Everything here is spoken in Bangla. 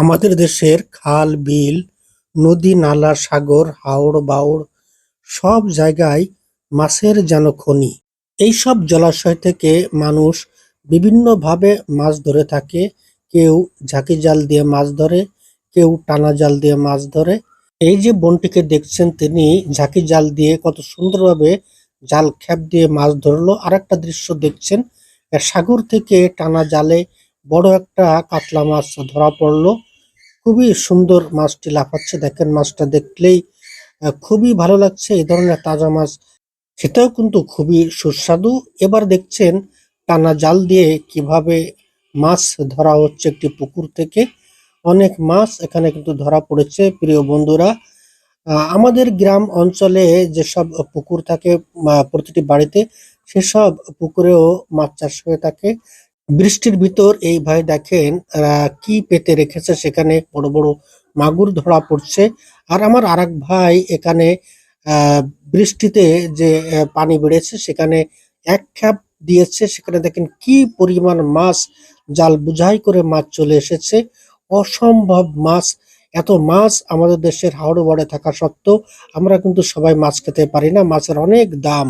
আমাদের দেশের খাল, বিল, নদী, নালা, সাগর, হাওর-বাওর সব জায়গায় মাছের যেন খনি। এইসব জলাশয় থেকে মানুষ বিভিন্নভাবে মাছ ধরে থাকে। কেউ ঝাঁকি জাল দিয়ে মাছ ধরে, কেউ টানা জাল দিয়ে মাছ ধরে। এই যে বোনটিকে দেখছেন তিনি ঝাঁকি জাল দিয়ে কত সুন্দরভাবে জাল খ্যাপ দিয়ে মাছ ধরলো। আরেকটা দৃশ্য দেখছেন, সাগর থেকে টানা জালে বড় একটা কাতলা মাছ ধরা পড়লো। খুবই সুন্দর মাছটি লাফাচ্ছে, দেখেন মাছটা দেখলেই খুবই ভালো লাগছে। এই ধরনের তাজা মাছ খেতেও কিন্তু খুবই সুস্বাদু। এবার দেখছেন টানা জাল দিয়ে কিভাবে মাছ ধরা হচ্ছে একটি পুকুর থেকে। অনেক মাছ এখানে কিন্তু ধরা পড়েছে প্রিয় বন্ধুরা। আমাদের গ্রাম অঞ্চলে যেসব পুকুর থাকে প্রতিটি বাড়িতে, সেসব পুকুরেও মাছ চাষ হয়ে থাকে। বৃষ্টির ভিতর এই ভাই দেখেন কি পেতে রেখেছে, সেখানে বড় বড় মাগুর ধরা পড়ছে। আর আমার আরেক ভাই এখানে বৃষ্টিতে যে পানি বেড়েছে সেখানে এক খ্যাপ দিয়েছে, সেখানে দেখেন কি পরিমাণ মাছ, জাল বোঝাই করে মাছ চলে এসেছে। অসম্ভব মাছ। এত মাছ আমাদের দেশের হাওড় বাড়ে থাকা সত্ত্বেও আমরা কিন্তু সবাই মাছ খেতে পারি না, মাছের অনেক দাম।